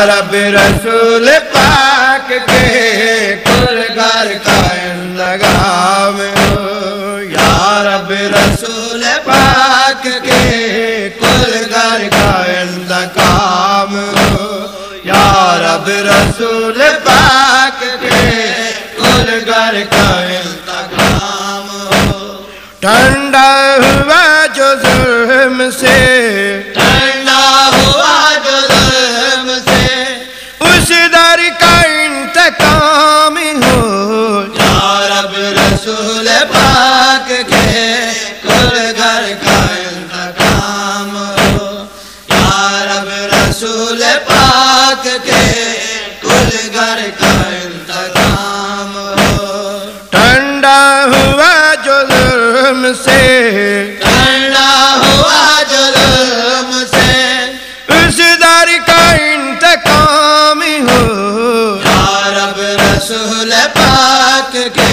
رب رسول پاک کے کل گھر کا انتقام ہو، یا رب رسول پاک کے کل گھر کا انتقام ہو، یا رب رسول پاک کے کل گھر کا انتقام ہو۔ ٹھنڈا ہوا جو ظلم سے، ٹھنڈا ہوا جو ظلم سے، اس در کا انتقام ہو، یا رب رسول پاک کے کل گھر کا انتقام ہو، یا رب رسول پاک کے کل گھر کا انتقام ہو۔ ٹھنڈا ہوا جو ظلم سے، ٹھنڈا ہوا جو ظلم سے، اس در کا انتقام ہو، یا رب رسول پاک کے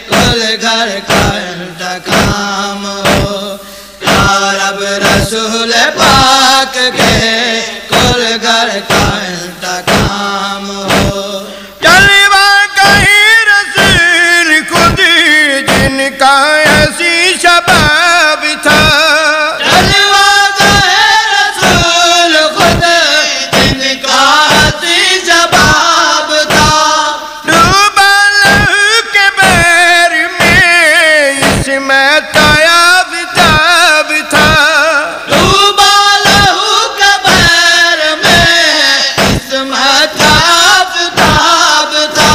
کل گھر کا انتقام ہو، یا رب رسول پاک کے کل گھر کا انتقام ہو۔ جلوہ کہیں رسول خود جن کا ایسی شباب تھا، جلوہ کہیں رسول خود جن کا ایسی شباب تھا، ڈوبا لہو کے بحر میں عصمت کا آفتاب تھا، ڈوبا لہو کے بحر میں عصمت کا آفتاب تھا۔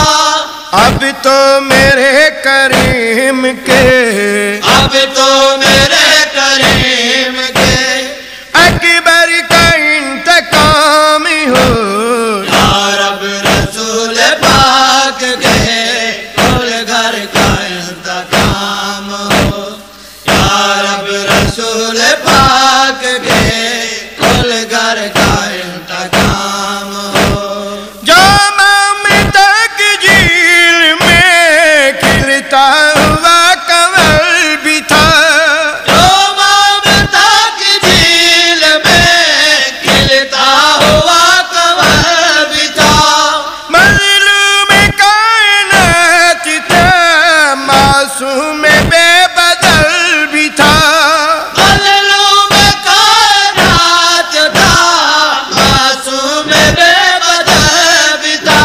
اب تو میرے کریم کے، اب تو میرے کریم کے اکبر کا انتقام ہو، یا رب رسول پاک کے کل گھر کا انتقام ہو، یا رب رسول پاک کے کل گھر کا انتقام ہو۔ جو ممتا کی جھیل میں کھلتا ہوا کنول بھی تھا، جو ممتا کی جھیل میں کھلتا ہوا کنول بھی تھا، مظلوم کائنات تھا، معصوم بے بدل بھی تھا، مظلوم کائنات تھا، معصوم بے بدل بھی تھا،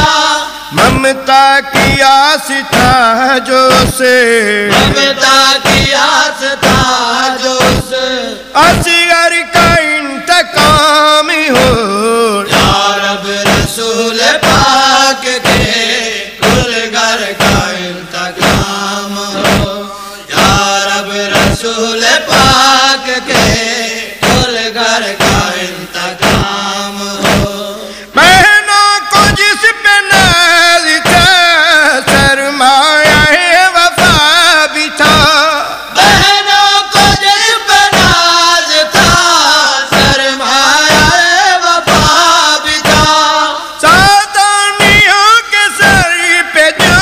ممتا کی آس تھا جو سے، ممتا کی آس تھا جو سے، اصغر کا انتقام ہو، یا رب رسول پاک کے کل گھر کا انتقام ہو، یا رب رسول پاک کے کل گھر کا انتقام ہو۔ بہنوں کو جس پہ ناز تھا، سرمایہ وفا بھی تھا، بہنوں کو جس پہ ناز تھا، سرمایہ وفا بھی تھا، سادانیوں کے سر پہ جو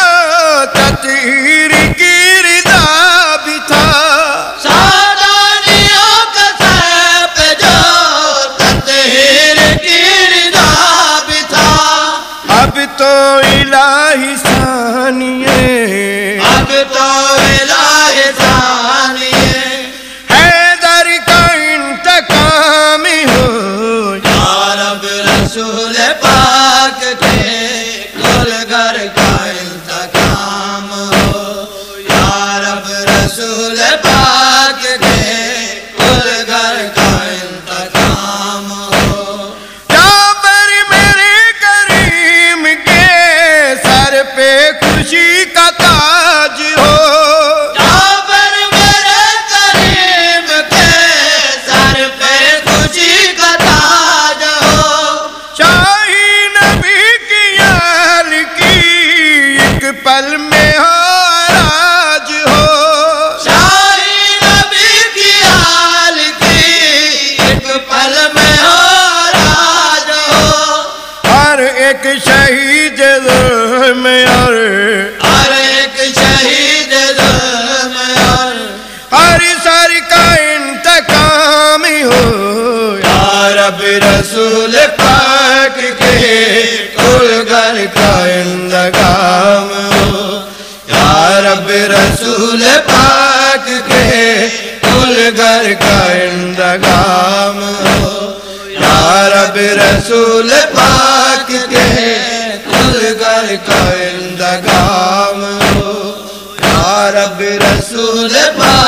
تطہیر کی رضا بھی تھا، سادانیوں کے سر پہ جو تطہیر کی رضا بھی تھا۔ اب تو الہی ثانیے، اب تو الہی ثانیے، حیدر کا انتقام ہو، یا رب رسول پاک کے کل گھر کا انتقام ہو، یا رب رسول پاک کے کل گھر کا انتقام ہو۔ جابر میرے کریم کے سر پہ خوشی کا تاج ہو، جابر میرے کریم کے سر پہ خوشی کا تاج ہو، شاہی نبی کی آل کی ایک پل میں ہو راج ہو، شاہی نبی کی آل کی ایک پل میں ہو راج ہو، ہر ایک شہید ظلم اور، ہر ایک شہید ظلم اور، ہر سر کا انتقام ہو، یا رب رسول پاک کے پاک کے کل گھر کا اندگام ہو، یا رب رسول پاک کے کل گھر کا اندگام ہو، یا رب رسول پاک